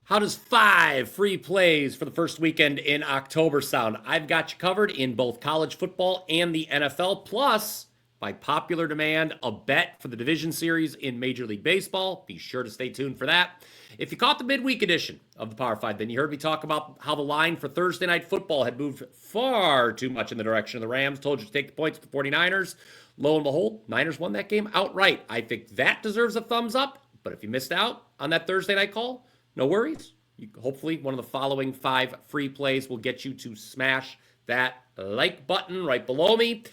How does 5 free plays for the first weekend in October sound? I've got you covered in both college football and the NFL. Plus, by popular demand, a bet for the division series in Major League Baseball. Be sure to stay tuned for that. If you caught the midweek edition of the Power 5, then you heard me talk about how the line for Thursday Night Football had moved far too much in the direction of the Rams. Told you to take the points with the 49ers. Lo and behold, Niners won that game outright. I think that deserves a thumbs up. But if you missed out on that Thursday night call, no worries. Hopefully, one of the following 5 free plays will get you to smash that like button right below me.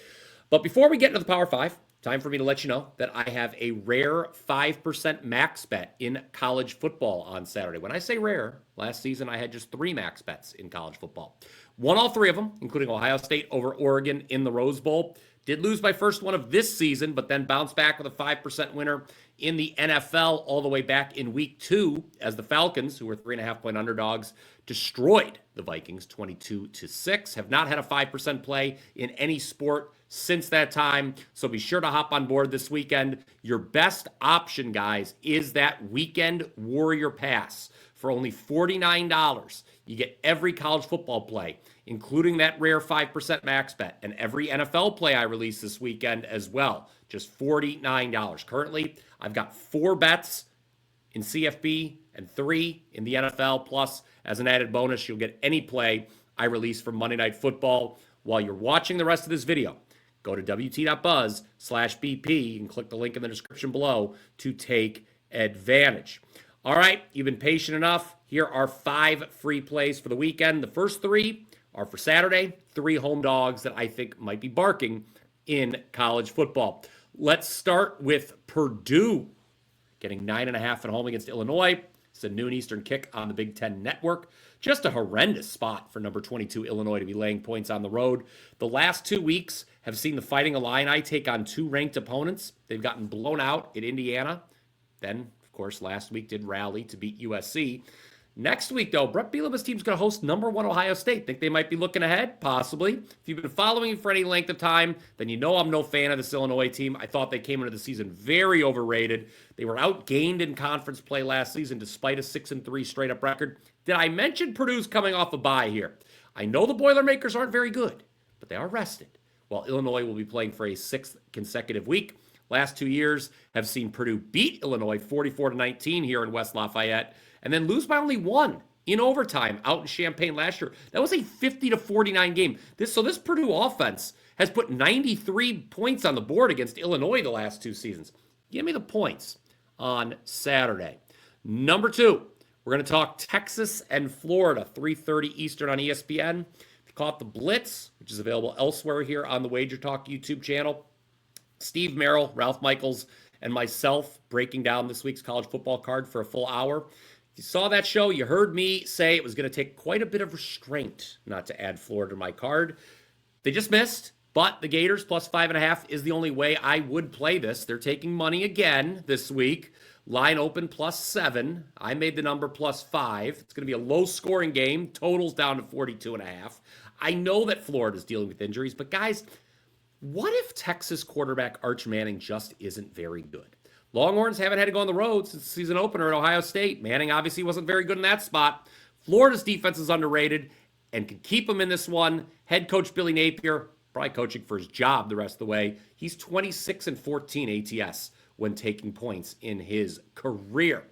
But before we get into the Power 5, time for me to let you know that I have a rare 5% max bet in college football on Saturday. When I say rare, last season I had just 3 max bets in college football. Won all 3 of them, including Ohio State over Oregon in the Rose Bowl. Did lose my first one of this season, but then bounced back with a 5% winner in the NFL all the way back in week 2 as the Falcons, who were 3.5-point underdogs, destroyed the Vikings 22-6. Have not had a 5% play in any sport since that time, so be sure to hop on board this weekend. Your best option, guys, is that Weekend Warrior Pass. For only $49, you get every college football play, including that rare 5% max bet, and every NFL play I release this weekend as well. Just $49. Currently, I've got 4 bets in CFB and 3 in the NFL. Plus, as an added bonus, you'll get any play I release from Monday Night Football. While you're watching the rest of this video, go to wt.buzz/BP and click the link in the description below to take advantage. All right, you've been patient enough. Here are 5 free plays for the weekend. The first 3 are for Saturday, 3 home dogs that I think might be barking in college football. Let's start with Purdue getting 9.5 at home against Illinois. It's a noon Eastern kick on the Big Ten Network. Just a horrendous spot for number 22 Illinois to be laying points on the road. The last 2 weeks have seen the Fighting Illini take on 2 ranked opponents. They've gotten blown out at Indiana. Then, of course, last week did rally to beat USC. Next week, though, Brett Bielema's team's going to host number 1 Ohio State. Think they might be looking ahead? Possibly. If you've been following me for any length of time, then you know I'm no fan of this Illinois team. I thought they came into the season very overrated. They were outgained in conference play last season despite a 6-3 straight-up record. Did I mention Purdue's coming off a bye here? I know the Boilermakers aren't very good, but they are rested, while Illinois will be playing for a 6th consecutive week. Last 2 years have seen Purdue beat Illinois 44-19 here in West Lafayette, and then lose by only 1 in overtime out in Champaign last year. That was a 50-49 game. This Purdue offense has put 93 points on the board against Illinois the last 2 seasons. Give me the points on Saturday. Number 2, we're going to talk Texas and Florida, 3:30 Eastern on ESPN. If you caught the Blitz, which is available elsewhere here on the WagerTalk YouTube channel, Steve Merrill, Ralph Michaels, and myself breaking down this week's college football card for a full hour. If you saw that show, you heard me say it was going to take quite a bit of restraint not to add Florida to my card. They just missed, but the Gators plus 5.5 is the only way I would play this. They're taking money again this week. Line open plus 7. I made the number plus 5. It's going to be a low-scoring game. Totals down to 42.5. I know that Florida's dealing with injuries, but guys, what if Texas quarterback Arch Manning just isn't very good? Longhorns haven't had to go on the road since the season opener at Ohio State. Manning obviously wasn't very good in that spot. Florida's defense is underrated and can keep them in this one. Head coach Billy Napier, probably coaching for his job the rest of the way. He's 26-14 ATS when taking points in his career.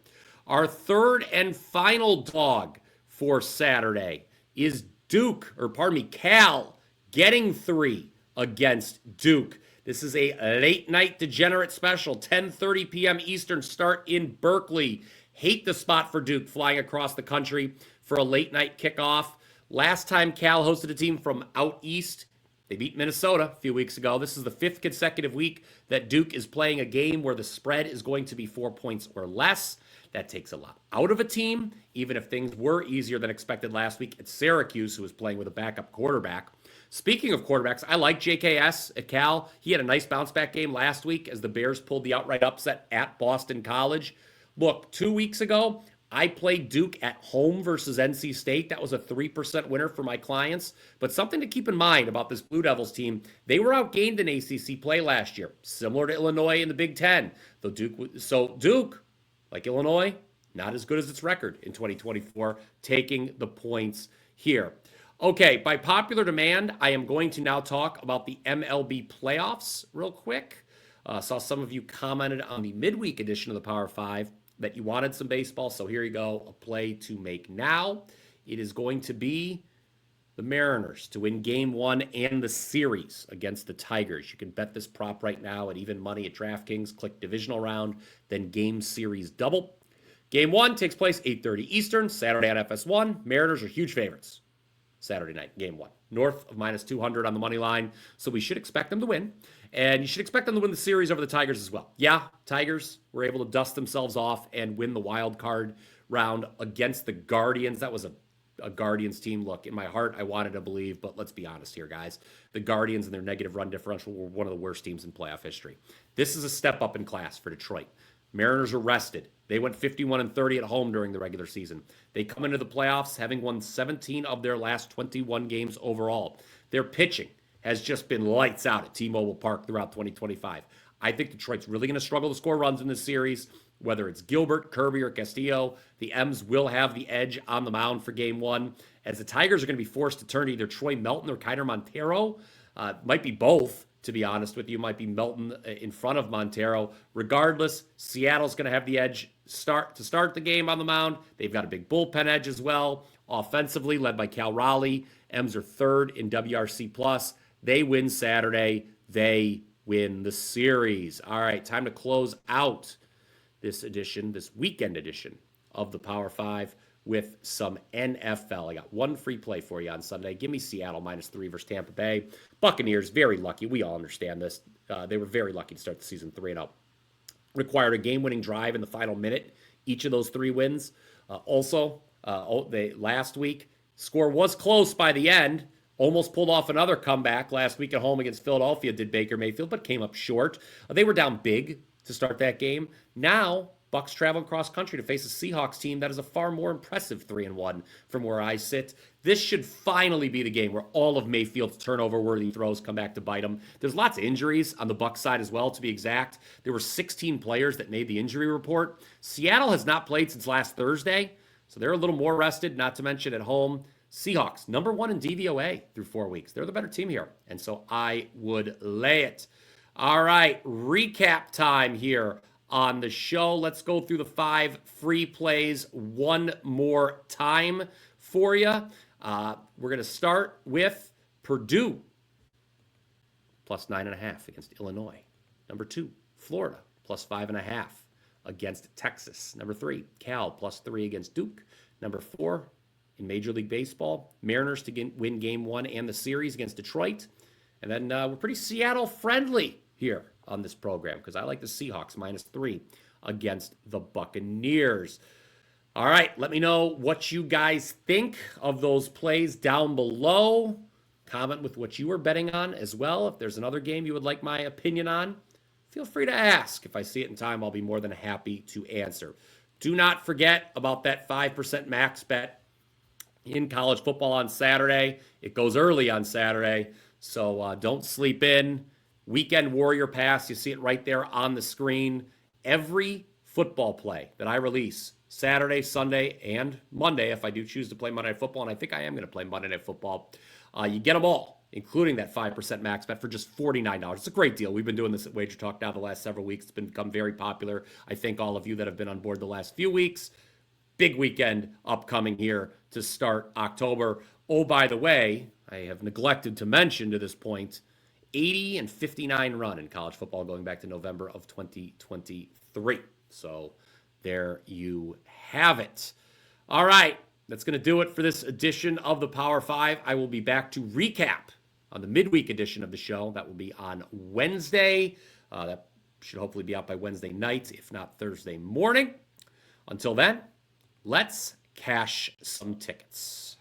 Our third and final dog for Saturday is Cal getting 3 against Duke. This is a late night degenerate special, 10:30 p.m. Eastern start in Berkeley. Hate the spot for Duke flying across the country for a late night kickoff. Last time Cal hosted a team from out east, they beat Minnesota a few weeks ago. This is the 5th consecutive week that Duke is playing a game where the spread is going to be 4 points or less. That takes a lot out of a team, even if things were easier than expected last week at Syracuse, who was playing with a backup quarterback. Speaking of quarterbacks, I like JKS at Cal. He had a nice bounce-back game last week as the Bears pulled the outright upset at Boston College. Look, 2 weeks ago, I played Duke at home versus NC State. That was a 3% winner for my clients. But something to keep in mind about this Blue Devils team, they were outgained in ACC play last year, similar to Illinois in the Big Ten. Duke, like Illinois, not as good as its record in 2024, taking the points here. Okay, by popular demand, I am going to now talk about the MLB playoffs real quick. Saw some of you commented on the midweek edition of the Power 5 that you wanted some baseball, so here you go, a play to make now. It is going to be the Mariners to win Game 1 and the series against the Tigers. You can bet this prop right now at even money at DraftKings. Click divisional round, then game series double. Game 1 takes place 8:30 Eastern, Saturday on FS1. Mariners are huge favorites. Saturday night, Game 1. North of -200 on the money line, so we should expect them to win. And you should expect them to win the series over the Tigers as well. Yeah, Tigers were able to dust themselves off and win the wild card round against the Guardians. That was a Guardians team. Look, in my heart, I wanted to believe, but let's be honest here, guys. The Guardians and their negative run differential were one of the worst teams in playoff history. This is a step up in class for Detroit. Mariners are rested. They went 51-30 at home during the regular season. They come into the playoffs having won 17 of their last 21 games overall. Their pitching has just been lights out at T-Mobile Park throughout 2025. I think Detroit's really going to struggle to score runs in this series, whether it's Gilbert, Kirby, or Castillo. The M's will have the edge on the mound for Game 1, as the Tigers are going to be forced to turn to either Troy Melton or Kiner Montero. Might be both, to be honest with you. Might be Melton in front of Montero. Regardless, Seattle's going to have the edge to start the game on the mound. They've got a big bullpen edge as well. Offensively, led by Cal Raleigh. M's are third in WRC+. They win Saturday. They win the series. All right, time to close out this weekend edition of the Power 5 with some NFL. I got one free play for you on Sunday. Give me Seattle -3 versus Tampa Bay. Buccaneers, very lucky. We all understand this. They were very lucky to start the season 3-0. Required a game-winning drive in the final minute. Each of those 3 wins. They last week, score was close by the end. Almost pulled off another comeback last week at home against Philadelphia, did Baker Mayfield, but came up short. They were down big to start that game. Now, Bucs traveling cross country to face a Seahawks team that is a far more impressive 3-1 from where I sit. This should finally be the game where all of Mayfield's turnover-worthy throws come back to bite him. There's lots of injuries on the Bucs side as well, to be exact. There were 16 players that made the injury report. Seattle has not played since last Thursday, so they're a little more rested, not to mention at home. Seahawks, number 1 in DVOA through 4 weeks. They're the better team here, and so I would lay it. All right, recap time here on the show. Let's go through the 5 free plays one more time for you. We're going to start with Purdue, +9.5 against Illinois. Number 2, Florida, +5.5 against Texas. Number 3, Cal, +3 against Duke. Number 4, in Major League Baseball, Mariners to win Game 1 and the series against Detroit. And then we're pretty Seattle-friendly here on this program because I like the Seahawks -3 against the Buccaneers. All right, let me know what you guys think of those plays down below. Comment with what you were betting on as well. If there's another game you would like my opinion on, feel free to ask. If I see it in time, I'll be more than happy to answer. Do not forget about that 5% max bet in college football on Saturday. It goes early on Saturday, so don't sleep in. Weekend Warrior Pass, you see it right there on the screen. Every football play that I release, Saturday, Sunday, and Monday, if I do choose to play Monday Night Football, and I think I am going to play Monday Night Football, you get them all, including that 5% max bet for just $49. It's a great deal. We've been doing this at WagerTalk now the last several weeks. It's become very popular. I thank all of you that have been on board the last few weeks. Big weekend upcoming here to start October. Oh, by the way, I have neglected to mention to this point, 80-59 run in college football going back to November of 2023. So there you have it. All right, that's going to do it for this edition of the Power 5. I will be back to recap on the midweek edition of the show. That will be on Wednesday. That should hopefully be out by Wednesday night, if not Thursday morning. Until then, let's cash some tickets.